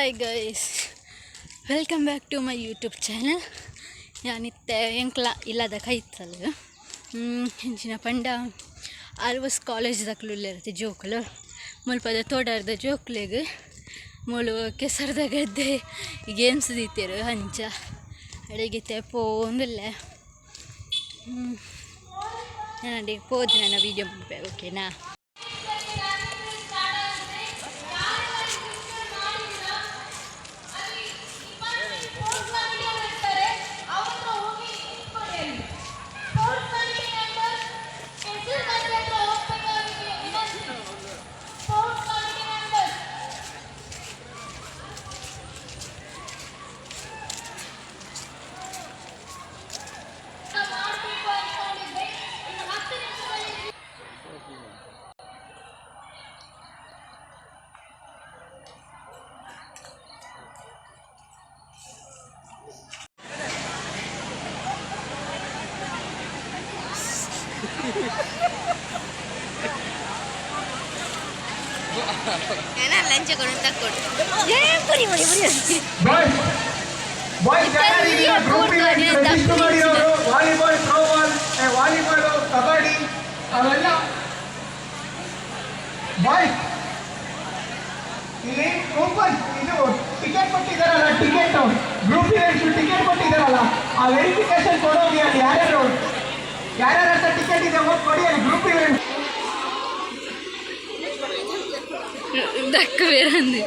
Hi guys, welcome back to my YouTube channel. ഞാനിತ್ತೆ ಎಂಕ್ಲ ಇಲ್ಲದ ಕೈತಲ್ಲ ಹೆಂಚಿನ ಪಂಡ ಆಲ್ವಸ್ ಕಾಲೇಜ್ದಾಕ್ಲುಲ್ಲಿರತ್ತೆ ಜೋಕುಲು ಮುಲ್ಪದ ತೋಡಾರ್ದ ಜೋಕ್ಲೆಗ್ ಮುಳು ಕೆಸರ್ದ ಗದ್ದೆ ಗೇಮ್ಸ್ ದೀತಿರು ಹಂಚ ಅಡಿಗೆ ಪೋಂದಿಲ್ಲ ನಾನು ಅಡಿಗೆ ಪೋದು ನನ್ನ ವೀಡಿಯೋ ಮುಟ್ಬೇ ಓಕೆನಾ. Enak lancar kau takut. Jangan puri. Boys, jangan ini group event register ಮಾಡಿರೋರು ವಾಲಿಬಾಲ್, ಥ್ರೋಬಾಲ್, ವಾಲಿಬಾಲ್, ಕಬಡ್ಡಿ ಅವೆಲ್ಲ. ಬಾಯ್ಸ್ ಇಲ್ಲಿ ಕೂಪನ್ ಇದು ಟಿಕೆಟ್ ಕೊಟ್ಟಿದ್ದಾರಲ್ಲ, ಟಿಕೆಟ್ ಗ್ರೂಪ್ ಇವೆಂಟ್ಸ್ ಟಿಕೆಟ್ ಕೊಟ್ಟಿದ್ದಾರಲ್ಲ, ಆ ವೆರಿಫಿಕೇಶನ್ ಕೊಡೋಗಿ ಅಲ್ಲಿ ಯಾರ್ಯಾರ ಹತ್ರ ಟಿಕೆಟ್ ಇದೆ ಹೋಗಿ ಕೊಡಿ ಅಲ್ಲಿ ಗ್ರೂಪ್ ಇವೆಂಟ್ ದಕ್ಕ ಬೇರಂದೆ.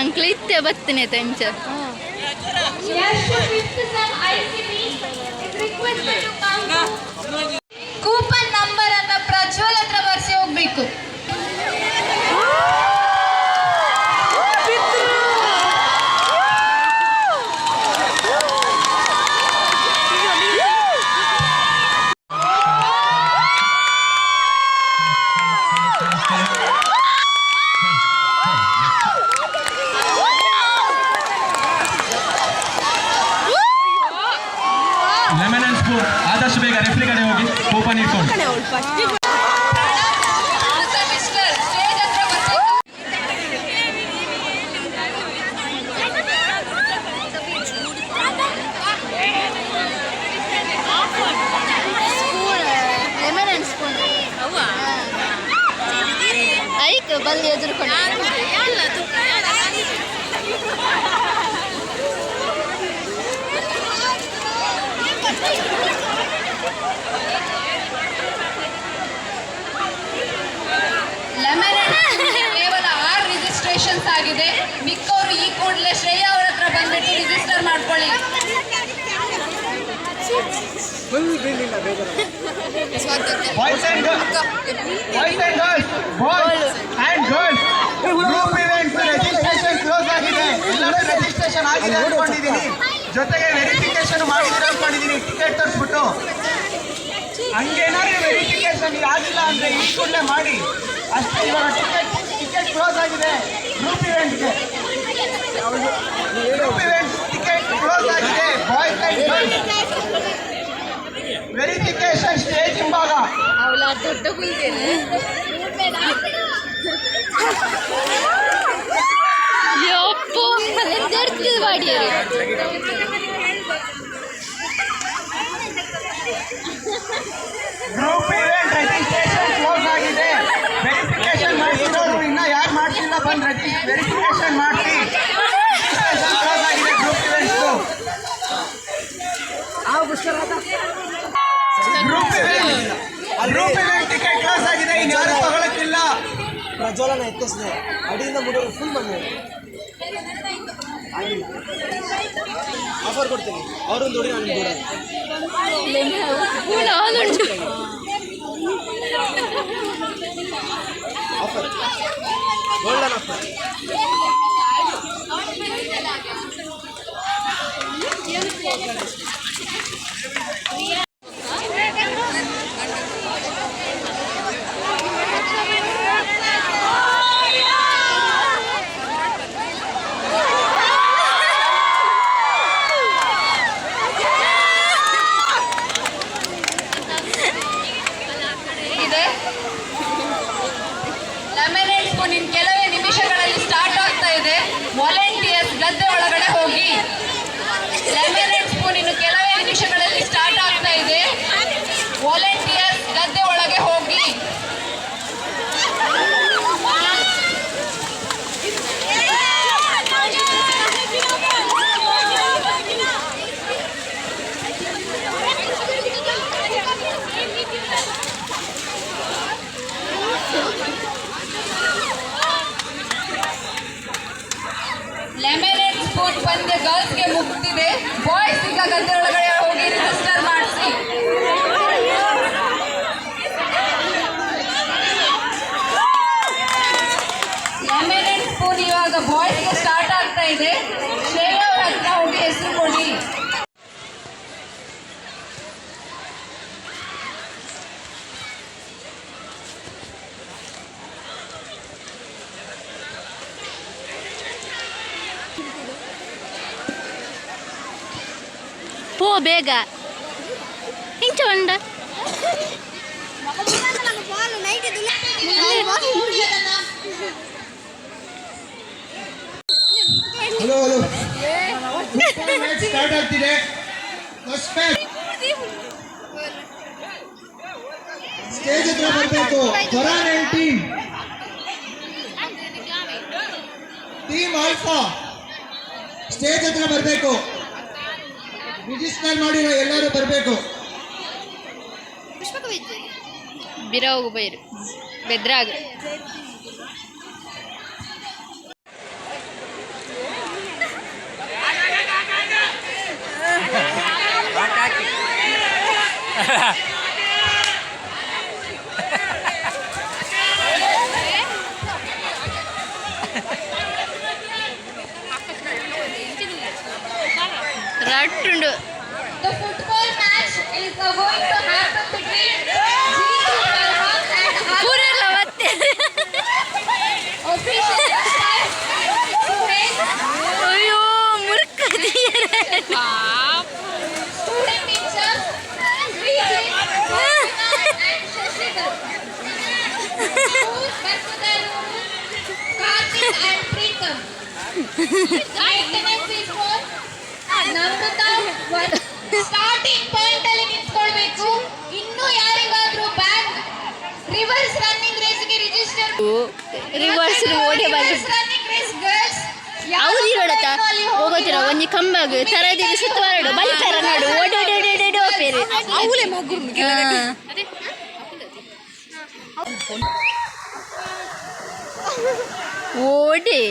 ಅಂಕ್ಲ್ ಇತ್ತೆ ಬತ್ತನೆ ತಂಚ ಕೂಪನ್ ನಂಬರ್ ಅನ್ನ ಪ್ರಜ್ವಲ್ ಹತ್ರ ಬರ್ಸಿ ಹೋಗ್ಬೇಕು. ಲೆಮನ್ ಅಂಡ್ ಸ್ಪೂನ್ ಆದಷ್ಟು ಬೇಗ ರೆಫ್ರಿ ಕಡೆ ಹೋಗಿ ಕೂಪನ್ ಇಟ್ಕೊಂಡು ಐಕ್ ಬಲ್ಲಿ ಎದುರುಕೊಂಡು ಕೇವಲ 6 ರಿಜಿಸ್ಟ್ರೇಷನ್ಸ್ ಆಗಿದೆ. ಮಿಕ್ಕವರು ಈ ಕೂಡಲೇ ಶ್ರೇಯಾ ಅವರ ಹತ್ರ ಬಂದ್ಬಿಟ್ಟು ರಿಜಿಸ್ಟರ್ ಮಾಡ್ಕೊಳ್ಳಿ. Boys and girls group events registration close ಆಗಿದೆ. ಎಲ್ಲರೂ ರಿಜಿಸ್ಟ್ರೇಷನ್ ಆಗಿದೆ ಅನ್ಕೊಂಡಿದ್ದೀನಿ, ಜೊತೆಗೆ ವೆರಿಫಿಕೇಶನ್ ಮಾಡಿದ್ರೆ ಅನ್ಕೊಂಡಿದ್ದೀನಿ ಟಿಕೆಟ್ ತರಿಸ್ಬಿಟ್ಟು. ಹಂಗೇನಾದ್ರು ವೆರಿಫಿಕೇಶನ್ ಆಗಿಲ್ಲ ಅಂದರೆ ಈ ಕೂಡಲೇ ಮಾಡಿ ಅಷ್ಟೇ. ಇವಾಗ ಟಿಕೆಟ್ ಕ್ಲೋಸ್ ಆಗಿದೆ ಗ್ರೂಪ್ ಇವೆಂಟ್ಗೆ. ಗ್ರೂಪ್ ಇವೆಂಟ್ ಟಿಕೆಟ್ ಕ್ಲೋಸ್ ಆಗಿದೆ. Boys and girls verification stage ಹಿಂಭಾಗ. ಅವಳ ದೊಡ್ಡ ಕುಯ್ತೇನೆ ಯಪ್ಪ ಅಲೆಂದರ್ತಿದ್ ಬಾಡಿಯರು ಗ್ರೂಪ್ ಇವೆಂಟ್ ರಿಜಿಸ್ಟ್ರೇಷನ್ ಕ್ಲೋಸ್ ಆಗಿದೆ. ವೆರಿಫಿಕೇಶನ್ ಮಾಡಿರೋರು ಇನ್ನ ಯಾರು ಮಾಡ್ತಿಲ್ಲ ಬಂದು ವೆರಿಫಿಕೇಶನ್ ಮಾಡಿ. ಕ್ಲೋಸ್ ಆಗಿದೆ ಗ್ರೂಪ್ ಇವೆಂಟ್ಸ್. ಗ್ರೂಪ್ ಇವೆಂಟ್ ಟಿಕೆಟ್ ಕ್ಲೋಸ್ ಆಗಿದೆ, ಇನ್ನು ಯಾರು ತಗೊಳಕ್ಕಿಲ್ಲ. ಪ್ರಜ್ವಲನ ಎತ್ತಿಸಿದೆ ಅಡಿಯಿಂದ ಮುಡಿಯೋರು ಫುಲ್ ಬಂದಿದೆ. ಆಫರ್ ಕೊಡ್ತೀನಿ ಅವರೊಂದು ನೋಡಿ ನಾನು offer golden offer. Lemon and spoon ಇನ್ ಕೆಲವೇ ನಿಮಿಷಗಳಲ್ಲಿ ಸ್ಟಾರ್ಟ್ ಆಗ್ತಾ ಇದೆ. ವಾಲಂಟಿಯರ್ಸ್ ಗದ್ದೆ ಒಳಗಡೆ ಹೋಗಿ. ಲೆಮನೇಡ್ ಸ್ಪೂನ್ ಇನ್ನು ಕೆಲವೇ ನಿಮಿಷಗಳಲ್ಲಿ ಸ್ಟಾರ್ಟ್ ಆಗ್ತಾ ಇದೆ. ವಾಲಂಟಿಯರ್ಸ್ ಗದ್ದೆ ಒಳಗೆ ಹೋಗಿ. ಲೆಮನೇಡ್ ಸ್ಪೂನ್ ಪಂದ್ಯ ಗರ್ಲ್ಸ್ಗೆ ಮುಗ್ದಿದೆ. ಬಾಯ್ಸ್ ಈಗ ಗದ್ದೆ ಒಳಗಡೆ ಹೋಗಿ ರಿಜಿಸ್ಟರ್ ಮಾಡಿಸಿ. ಲೆಮನೇಡ್ ಸ್ಪೂನ್ ಇವಾಗ ಬಾಯ್ಸ್ಗೆ ಸ್ಟಾರ್ಟ್ ಆಗ್ತಾ ಇದೆ. ಶ್ರೇಯ ಅವ್ರ ಹತ್ರ ಹೋಗಿ ಹೆಸರು ಕೊಡಿ. ಪೋ ಬೇಗ ಇಂಚ ಉಂಡ ಹಲೋ ಹಲೋ ಸ್ಟಾರ್ಟ್ ಆಗ್ತಿದೆ. ಸ್ಟೇಜ್ ಹತ್ರ ಬರಬೇಕು. ಫರಾನ್ ಟೀಮ್ ಆಲ್ಫಾ ಸ್ಟೇಜ್ ಹತ್ರ ಬರಬೇಕು. ರಿಜಿಸ್ಟರ್ ಮಾಡಿರೋ ಎಲ್ಲರೂ ಬರಬೇಕು. ಬಿರೋಗು ಬೈರು ಬೆದ್ರಾಗ ರಟ್ಟುಂಡು. The football match is going to happen between Jeetu Farhan and ಪೂರೆಲ್ಲ ಮತ್ತೆ official stars Suhail, ಅಯ್ಯೋ ಮುರ್ಕದಿಯರ student in charge Srijit, and Shashikar. School Basudharu, Karthik and Preetham. Maintenance is for Namrata. Starting point ಅಲ್ಲಿ ನಿಂತ್ಕೊಳ್ಬೇಕು. ಇನ್ನು ಯಾರಿಗಾದ್ರೂ bag reverse running ರೇಸ್ಗೆ register. Reverse ಓಡಿ ಬಂದು running race girls ಅವ್ರು ಇರೋಡತ್ತ ಹೋಗೋತಿರ ಒಂಜಿ ಕಂಬಾಗ ತರದಿರಿ ಸುತ್ತವಾರಡು ಬಲಿತಾರ ನೋಡು ಓಡಿ ಓಡಿ ಓಡಿ ಓಡಿ ಹೋಗ್ಬೇರಿ ಅವಳೆ ಮಗು ಓಡಿ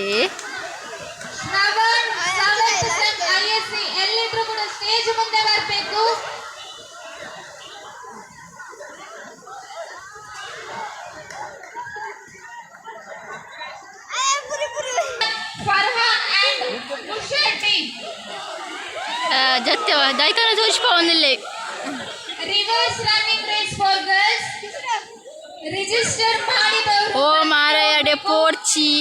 ಶ್ರವಣ್ 7% ISC ಎಲ್ಲಿದ್ರು ಕೂಡ ಸ್ಟೇಜ್ ಮುಂದೆ ಬರಬೇಕು. ಫರ್ಹಾನ್ ಅಂಡ್ ಮುಷರ್ಟಿ ಜತ್ತೆ ದೈತನ ತೋರಿಸ್ಪವನಿಲ್ಲೇ reverse running race for girls. Register ಮಾಡಿದವರು ಓ ಮಾರಾಯ ಡೆ ಪೋರ್ಚಿ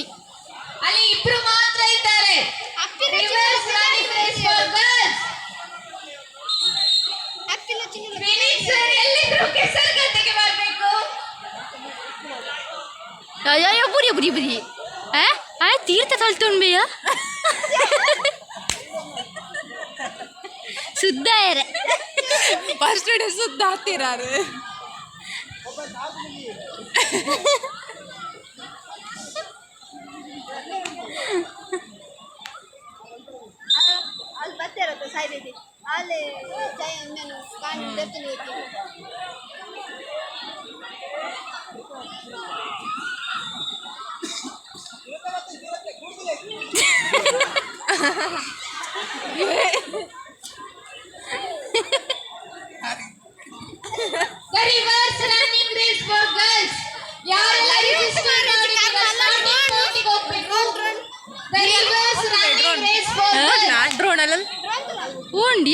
ಅಲ್ಲಿ ಇಬ್ರು ಮಾತ್ರ ಇದ್ದಾರೆ. Reverse running race for girls. Finisher ಎಲ್ಲಿದ್ರು ಕೆಸರು ಗದ್ದೆಗೆ ಬರಬೇಕು. ಅಯ್ಯೋ ಬುರಿ ಬುರಿ ಬುರಿ ಆ ತೀರ್ಥ ತಲ್ತುಂಡ್ಬೇಯ ಸುದ್ದ ಏರೆ ಫಸ್ಟ್ ಡೇ ಸುದ್ದ ಹತ್ತಿರಾರು ಅಲ್ಲಿ ಬರ್ತಿರತ್ತೆ ಸಾಯ್ಬೇಡಿ ಅಲ್ಲಿ ಜೈ ನಾನು ಕಾಣಿ ಬರ್ತೀನಿ The reverse running race for girls. ಯಾರೆಲ್ಲ ರಿಜಿಸ್ಟರ್ ಮಾಡಿದ್ದೀರಾ ಸ್ಟಾರ್ಟಿಂಗ್ ಪಾಯಿಂಟಿಗೆ ಹೋಗ್ಬೇಕು. The reverse running race for girls. Drone ಅಲ್ಲ ಉಂಡಿ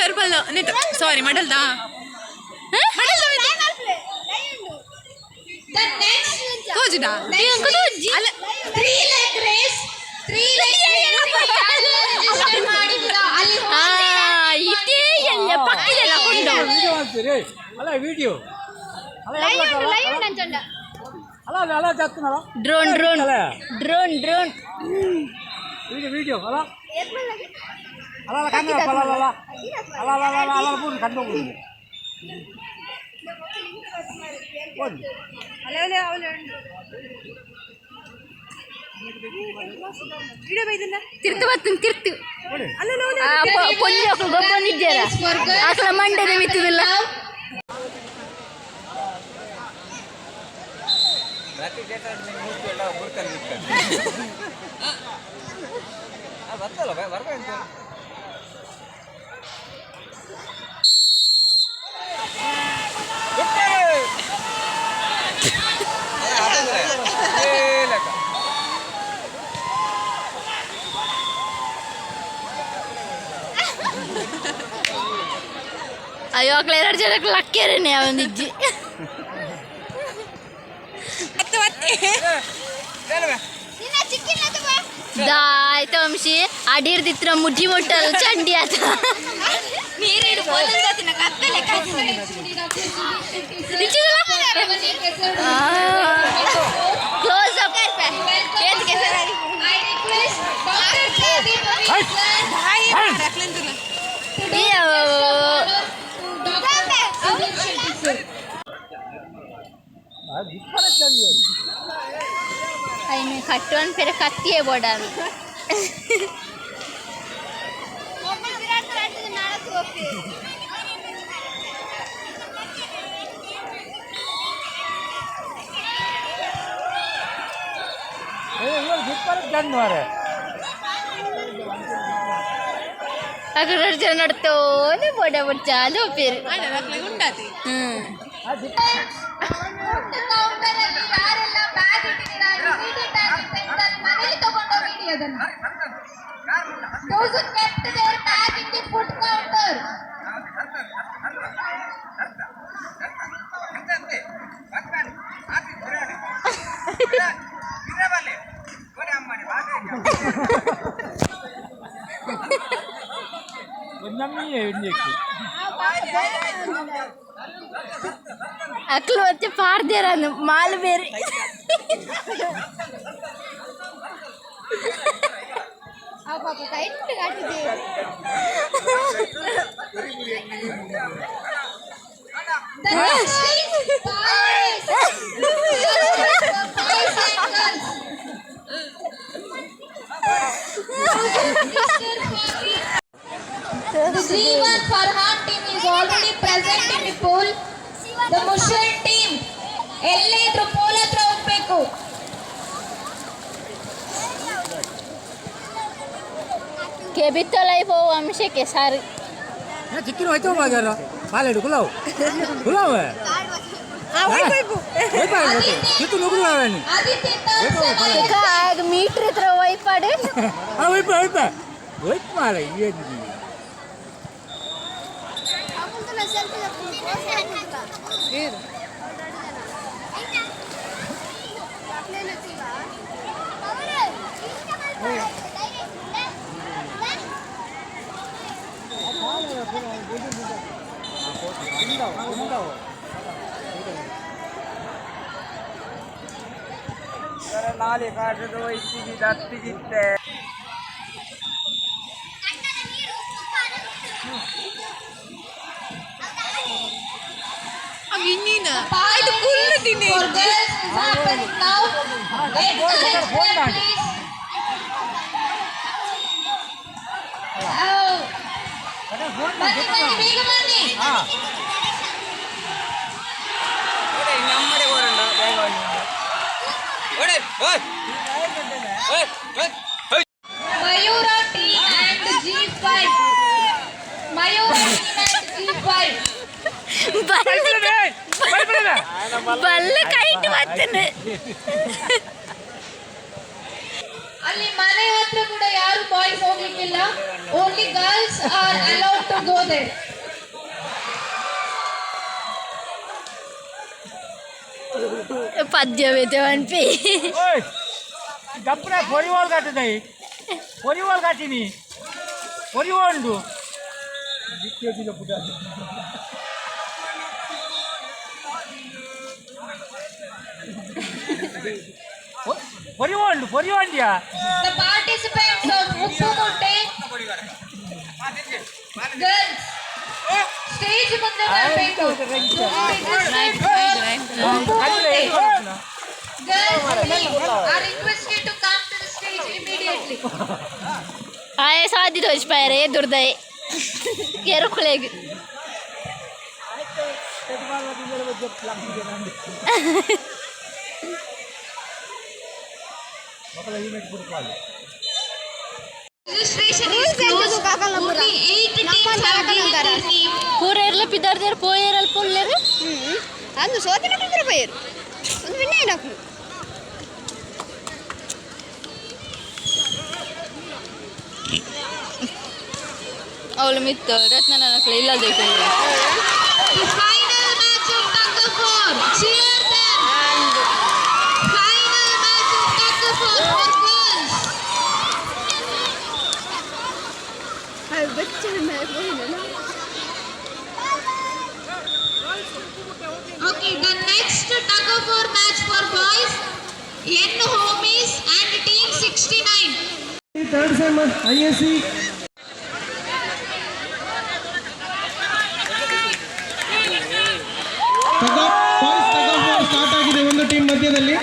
ಟರ್ಬಲ್ ನಿಂತ ಸಾರಿ ಮಾಡಲ್ದಾ The next ಕೋಜಿಡಾ ಅಲ್ಲ 3 leg race 3 leg ರಿಜಿಸ್ಟರ್ ಮಾಡಿದ್ದೀರಾ ಅಲ್ಲಿ ಇದೇ ಎಲ್ಲ ಪಕ್ಕದಲ್ಲ ಕೊಂಡು ಅಲ್ಲ video drone drone drone drone video ಅಲ್ಲ ಅಲ್ಲ ಕನ್ನಡ ಅಲ್ಲ ಅಲ್ಲ ಅಲ್ಲ ಅಲ್ಲ ಅಲ್ಲ ಪೂರ್ಣ ಕಣ್ಣು ತಿರ್ತು ಬರ್ತೀನಿ ತಿರ್ತು ಪೊಂಜಿ ಮಕ್ಕಳು ಗೊಬ್ಬಂದಿದ್ದಾರ ಆಕಳ ಮಂಡ್ಯದ ಮಿತ್ತದಿಲ್ಲ ಅಯ್ಯೋ ಅಕ್ಳ 2 ಜನಕ್ಕೆ ಲಕ್ಕೇರೇನೆ ಅವನಿಜ್ಜಿ ಆಯ್ತು ವಂಶಿ ಅಡಿರ್ದಿತ್ರ ಮುಡ್ಡಿ ಮುಟ್ಟಲು ಚಂಡಿ ಆತ ನೀರಿಡು ಬೋಲಂದಾತಿನ ಕಪ್ಪಲೆ ಕ್ಲೋಸ್ ಅಪ್ ಅಯ್ಯ ಕಟ್ಟುವನ್ ಪೆರೆ ಕತ್ತಿಯೇ ಬೋಡಾನು అక్కడ నడుతూనే పోటీ చాలు పేరు ఉండాలి ಯಾರೆಲ್ಲ ಬ್ಯಾಗ್ ಇಟ್ಟಿದ್ದೀರಾ ಇಮಿಡಿಯೇಟ್ ಆಗಿ ತೆಗೆದು ಮನೆಗೆ ತಗೊಂಡು ಹೋಗಿ ಅದನ್ನ those who kept their bag in the food counter అక్కలు వచ్చి పారదేరాను మాలు ಬೇರೆ the next is boys and girls the G1 Farhan team is already present in the pool. The Mushal team ಎಲ್ಲೇ ಇದ್ರು ಪೋಲ್ ಹತ್ರ ಹೋಗ್ಬೇಕು. ಕೆಬಿತ್ತಲೈ ಪೋ ವಂಶಕ್ಕೆ ಸಾರಿ ಚಿಕ್ಕಿನ ಹೋಯ್ತು ಬಾಜಾರ ಬಾಲೆಡು ಕುಲಾವ್ ಕುಲಾವ್ ಕಿತ್ತು ನುಗ್ರು ಅವನಿ ಆದಿತ್ಯ ಮೀಟರ್ ಹತ್ರ ವೈಪಾಡೆ ವೈಪ ವೈಪ ವೈಪ ಮಾಡ ಏನು ನಾಳೆ ಕಾಟದ ವೈಸಿಗೆ ದತ್ತಿಗಿತ್ತೆ ಇನ್ನೀನ ಆಯ್ತು ಫುಲ್ ತಿನ್ನಿ for girls is happening now. ಬನ್ನಿ ಬೇಗ ಬನ್ನಿ. ನಮ್ಮಡೆ ಓಡೋಣ ಬೇಗ ಓಡೆ ಮಯೂರ ಟೀಮ್ ಬಲ್ಲ ಕೈಟ್ ಮಾಡ್ತೇನೆ. ಅಲ್ಲಿ ಮನೆ ಹತ್ರ ಕೂಡ ಯಾರು ಬಾಯ್ಸ್ ಹೋಗ್ಲಿಕ್ಕಿಲ್ಲ. Only girls are allowed to go there. ಪದ್ಯವೇತೆ ಅನ್ಪಿ ಗಪ್ಪನೆ ಪೊರಿವಾಲ್ ಕಾಟಿದಾಯಿ ಪೊರಿವಾಲ್ ಕಾಟಿನಿ ಪೊರಿವಾಂಡು ಪೊರಿವಾಂಡಿಯಾ. The participants of Uppumutte girls stage ಮುಂದೆ ಬರಬೇಕು. Girls are requested to come to the stage immediately. ಆಯ ಸಾಧ್ಯ ತೋರಿಸ್ಪಾಯರೆ ದುರ್ದಯೆ ಕೆರುಕುಳೆಗೆ Registration is closed. Only 8 teams have given their name. ಪೂರ ಇರ್ಲ ಪಿದಾರ್ದಾರ ಪೋಯರಲ್ಲಿ ಪುಲ್ಲೇರು ಅಂದು ಸೋತಿನ ಬಿದ್ರೆ ಪೋಯರು ಒಂದು ವಿನ್ನ ಏನಾಕು ಅವಳು ಮಿತ್ತ ರತ್ನ ನನಕ್ಲೆ ಇಲ್ಲದೆ The final match of tug of war. Cheer them. Final match of tug of war for girls. ಅದು ಬಚ್ಚನ ಮೇಲೆ ಹೋಗಿನಲ್ಲ. Okay, the next tug of war match for boys. N Homies and Team 69. Third sem ISC. Boys tug of war start ಆಗಿದೆ ಒಂದು team ಮಧ್ಯದಲ್ಲಿ.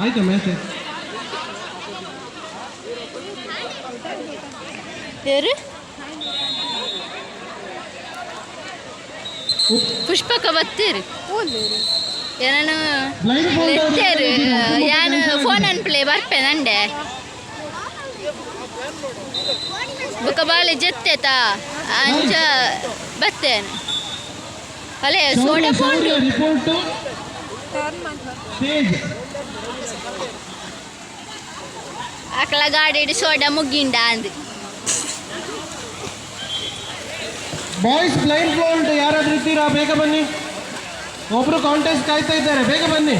ಆಯ್ತಾ match ಯಾರು ಪುಷ್ಪಕ ಬತ್ತೀರಿ ನಾನು ಲೆತ್ತೇರು ಯಾನು phone ಅನ್ಪ್ಲೇ ಬರ್ಪೆ ನಂಡೆ ಬುಕ್ಕ ಬಾಳೆ ಜತ್ತೇತಾ ಅಂಚ ಬತ್ತೇನು ಅಲ್ಲೇ ಸೋಡಾ ಫೋನ್ ಅಕ್ಕಳ ಗಾಡಿ ಸೋಡಾ ಮುಗ್ಗಿಂಡ ಅಂದು ಬಾಯ್ಸ್ ಬ್ಲೈಂಡ್ ಫೋಲ್ಡ್ ಯಾರಾದ್ರೂ ಇದ್ದೀರಾ? ಬೇಗ ಬನ್ನಿ, ಒಬ್ರು ಕಾಂಟೆಸ್ಟ್ ಕಾಯ್ತಾ ಇದ್ದಾರೆ, ಬೇಗ ಬನ್ನಿ.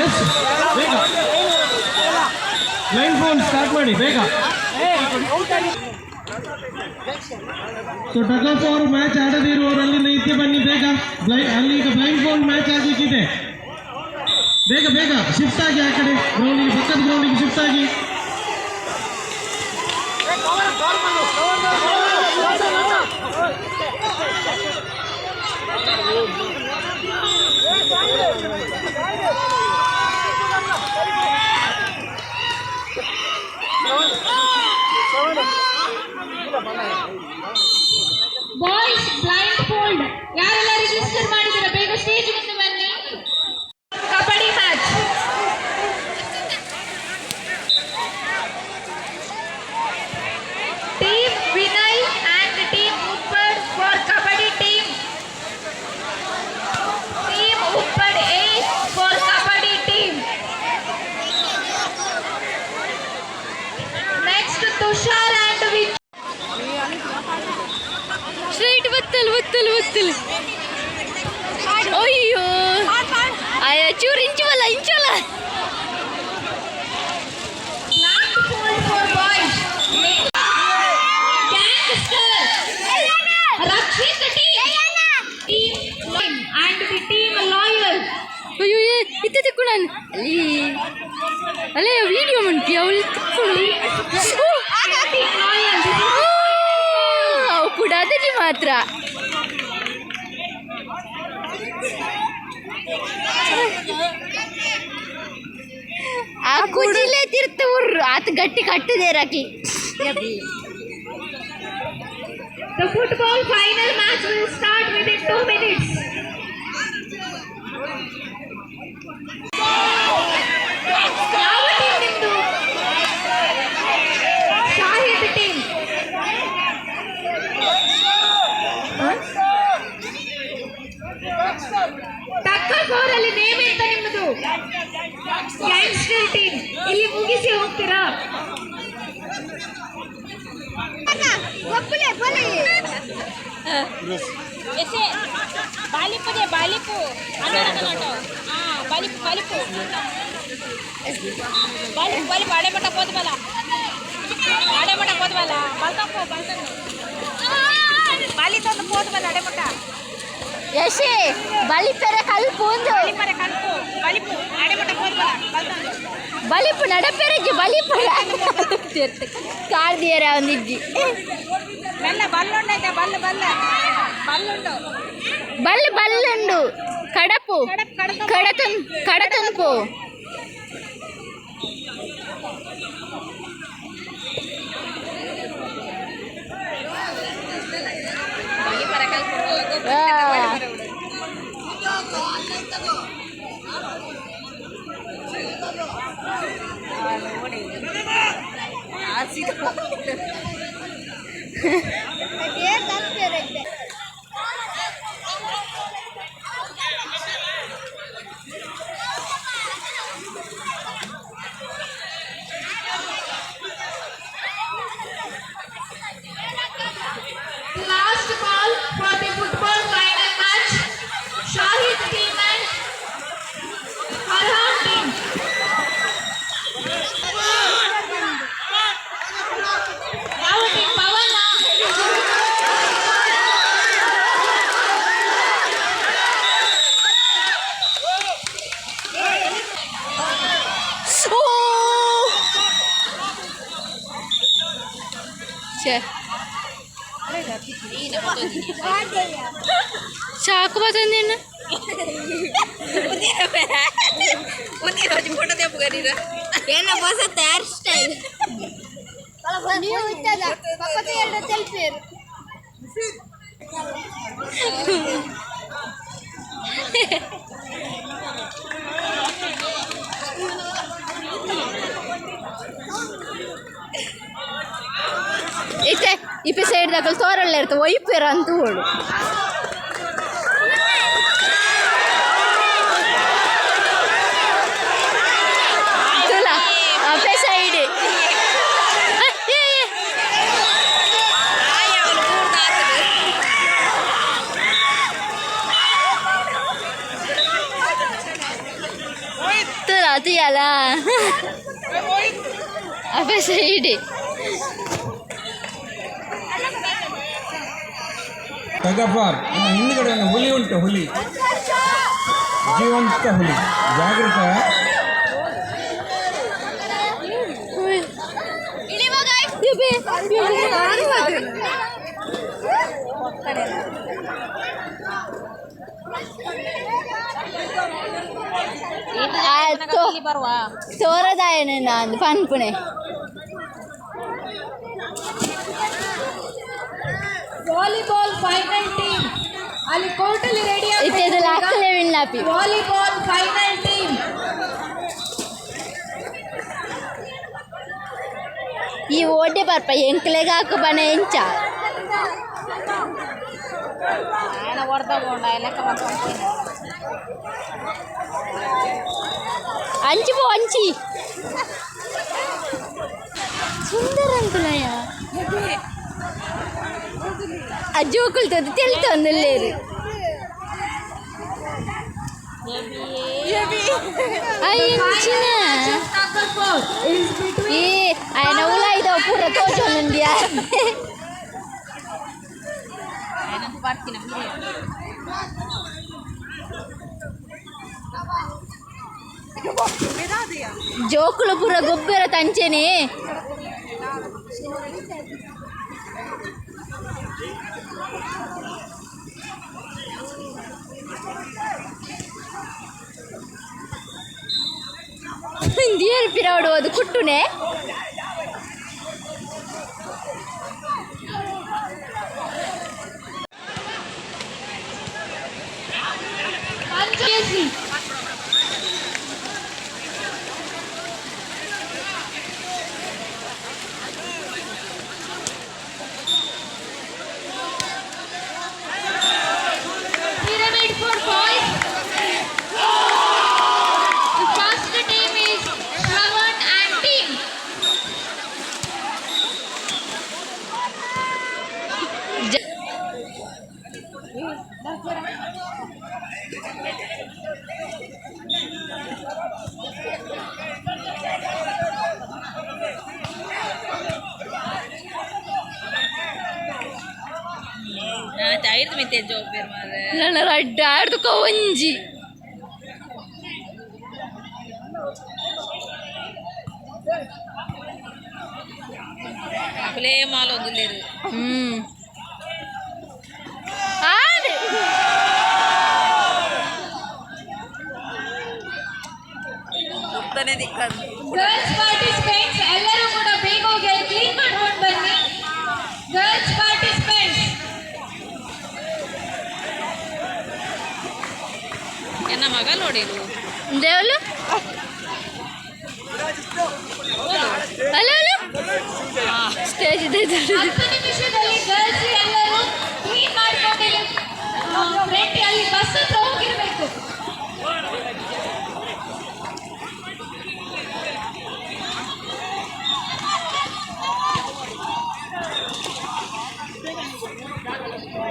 ಎಸ್ ಬೇಗ ಬ್ಲೈಂಡ್ ಫೋಲ್ಡ್ ಸ್ಟಾರ್ಟ್ ಮಾಡಿ ಬೇಗ. So tug of war match ಆಡದಿರುವವರು ಅಲ್ಲಿಂದ ಈಚೆ ಬನ್ನಿ ಬೇಗ. ಅಲ್ಲಿ ಈಗ ಬ್ಲೈಂಡ್ ಫೋಲ್ಡ್ ಮ್ಯಾಚ್ ಆಗಲಿಕ್ಕಿದೆ, ಬೇಗ ಬೇಗ ಶಿಫ್ಟ್ ಆಗಿ ಆ ಕಡೆ ಗ್ರೌಂಡಿಗೆ, ಪಕ್ಕದ ಗ್ರೌಂಡಿಗೆ ಶಿಫ್ಟ್ ಆಗಿ. ಬಾಯ್ಸ್ ಬ್ಲೈಂಡ್ ಫೋಲ್ಡ್ ಯಾರೆಲ್ಲ ರಿಜಿಸ್ಟರ್ ಮಾಡಿದ್ದೀರಾ ಬೇಗ ಸ್ಟೇಜ್ ಮುಂದೆ ಬನ್ನಿ. Kabaddi match. Team Vinay and team ಉಪ್ಪಡ್ ಫಾರ್ ಕಬಡ್ಡಿ ಟೀಮ್. ಟೀಮ್ ಉಪ್ಪಡ್ A for kabaddi team. Next Tushar and Vijay. Straight ಬತ್ತಲ್ ಬತ್ತಲ್ ಬತ್ತಲ್ ಅಯ್ಯೋ ಅಯ್ಯ ಚೂರು ಇಂಚವಲ್ಲ ಇಂಚವಲ್ಲ. Blind fold for boys. Gangster. Rakshit team and the team loyal. ಅಯ್ಯೋ ಇತ್ತೆ ತಿಕ್ಕು ನಾನು ಅಲ್ಲಿ ಅಲ್ಲೇ ವಿಡಿಯೋ ಮಾಡ್ತೀಯ ಅವಳು ತಿಕ್ಕೊಂಡು Team loyal. ಅವು ಕೂಡ ಅದಲ್ಲಿ ಮಾತ್ರ. ಆ ಕುಚಿಲೆ ತಿರ್ತು ಉರ್ರು ಆತ ಗಟ್ಟಿ ಕಟ್ಟದೆ rakhi. The football final match will start within 2 minutes. ಯಾವ ಟೀಮ್ ನಿಮ್ದು? ಶಾಹಿದ್ ಟೀಮ್. ಟಕ್ಕ ಫೋರಲ್ಲಿ ನೇಮ್ ಎಂತ ನಿಮ್ಮದು? Gangster team. ಇಲ್ಲಿ ಮುಗಿಸಿ ಹೋಗ್ತೀರಾ? ಒಬ್ಬಳೆ ಬಲೆ ऐसे बालिपु दे बालिपु अन्नाडो बालिपु बालिपु बालिपु बालिपु आडेमट पोदबला बल्तपो बालितोंदु पोदबला आडेमट ऐसे बालिपेरे कल्पु बालिपु आडेमट पोदबला बालिपु नडपेरे बालिपु काल दियरा ಒಂದಿಜ್ಜಿ బల్లుండు కడపు కడతనుకో Last call for the football final match. Shahid team and Farhan team. ಯಾವ team? ಪವನ. చాకు పోతుంది ಹೇರ್ ಸ್ಟೈಲ್ ನೀವು ಇತ್ತದ ಪಕ್ಕದ ಎರಡು ತೆಲ್ಪೇರು ಇತ್ತೆ ಇಪ್ಪ ಸೈಡ್ ದಾಖಲು ತೋರಲ್ಲ ಇರ್ತವೆ ಒಯ್ಪೇರ ಅಂತ ಹೋಳು ತುಲ ಅಪ್ಪೆ ಸೈಡ್ ತುಲ ತುಯಲ್ಲ ಅಪ್ಪೆ ಸೈಡ್ ಟಗಫಾರ್ ಇನ್ನು ಹಿಂದುಗಡೆ ಒಂದು ಹುಲಿ ಉಂಟು, ಹುಲಿ, ಜೀವಂತ ಹುಲಿ, ಜಾಗೃತ. ತೋರದಾಯನ ನಾನು ಪನ್ಪುಣೆ ವಾಲಿಬಾಲ್ ಫೈನಲ್ ಟೀಮ್ ಅಲ್ಲಿ ಕೋರ್ಟಲ್ಲಿ ರೆಡಿ ಇತ್ತೆದು ಲಾಕಲೆ ವಿನ್ಲಾಪಿ ವಾಲಿಬಾಲ್ ಫೈನಲ್ ಟೀಮ್. ಈ ಓಡೆ ಬರ್ಪ ಎಂಕ್ಲೆಗೆ ಹಾಕು ಬನ ಎಂಚ ಅಂಚಿ ಪೋ ಅಂಚಿ ಸುಂದರ ಅಂತಲಯ್ಯ ಆ ಜೋಕುಳ್ತದ್ದು ತೆಲ್ತೊಂದುಲ್ಲೇರು ಇಂಚಿನ ಏ ఆయన ಉಲ ಇದಾವ ಪೂರ ತೋಚೊಂದುಂಡ್ಯಾ ಜೋಕುಲು ಪೂರ ಗೊಬ್ಬರ ತಂಚೆನೆ ಇಂದಿಯರ್ ಪಿರಾವಡು ಅದು ಕುಟ್ಟುನೆ Pyramid for boys. The first team is Shravan and team. ನನ್ನ ಅಡ್ಡಾಡ್ದುಕೋ ಒಂಜಿ ಗರ್ಲ್ಸ್ ಪಾರ್ಟಿಸಿಪೆಂಟ್ಸ್ ಎಲ್ಲರೂ ಕೂಡ ಬೇಗ ಹೋಗಿ ಅಲ್ಲಿ ಕ್ಲೀನ್ ಮಾಡ್ಕೊಂಡು ಬನ್ನಿ. ಗರ್ಲ್ಸ್ ಪಾರ್ಟಿಸಿಪೆಂಟ್ಸ್ ಎನ್ನ ಮಗ ನೋಡಿರು ದೇವಲು ಅಲ್ಲ ಸ್ಟೇಜ್ ಇದೆ 10 ನಿಮಿಷದಲ್ಲಿ ಗರ್ಲ್ಸ್ ಎಲ್ಲರೂ ಕ್ಲೀನ್ ಮಾಡ್ಕೊಂಡು ಫ್ರೆಂಡ್ ಅಲ್ಲಿ ಬಸ್ ಹತ್ರ ಹೋಗಿರ್ಬೇಕು.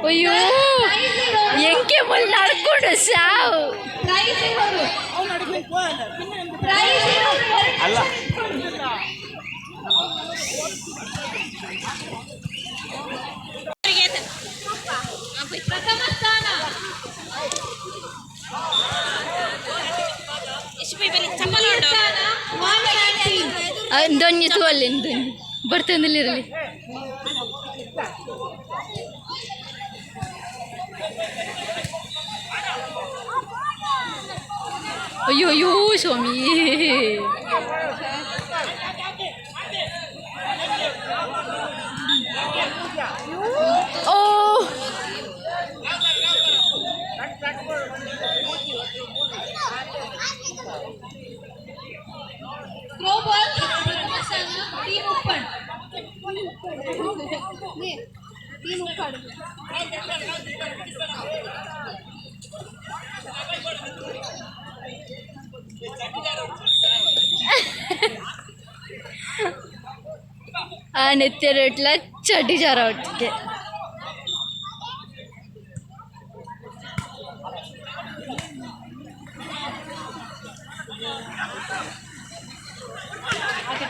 ಅಯ್ಯೋ ಎಂಕೆ ಮುಲ್ ನಡ್ಕೊಂಡು ಸಾವು ಅಲ್ಲ ಪ್ರಥಮ ಸ್ಥಾನ ದೊನ್ನಿ ತೋಲ್ಲಿ ಬರ್ತಂದಲ್ಲಿರಲಿ ಅಯ್ಯೋ ಅಯ್ಯೋ ಸ್ವಾಮಿ ಓ ಥ್ರೋಬಾಲ್ ಟೀಮ್ ಉಪ್ಪನ್ ಟೀಮ್ ಉಪ್ಪಾಡು ಆ ನೆತ್ತೆರಟ್ಲ ಚಡ್ಡಿ ಜಾರ ಒಟ್ಟಿಗೆ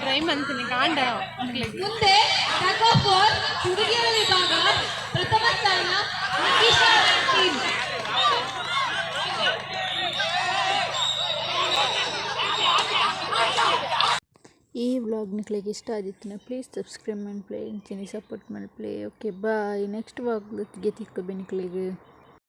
ಟ್ರೈ ಮಾಡ್ತೀನಿ ಕಾಂಡ ಮುಂದೆ ಟಗ್ ಆಫ್ ವಾರ್ ಹುಡುಗಿಯರ ವಿಭಾಗ ಪ್ರಥಮ ಸ್ಥಾನ ನಿಕಿಶಾ ಟೀಮ್. ಈ ವ್ಲಾಗ್ ನಿಮಗೆ ಇಷ್ಟ ಆದಿತ್ತು ಪ್ಲೀಸ್ ಸಬ್ಸ್ಕ್ರೈಬ್ ಮಾಡಿ ಪ್ಲೇ ಅಂತೀನಿ ಸಪೋರ್ಟ್ ಮಾಡಿ play okay bye next vlog ತಿಕ್ಕ ಬೆನಿಕ್ಲಿಗೆ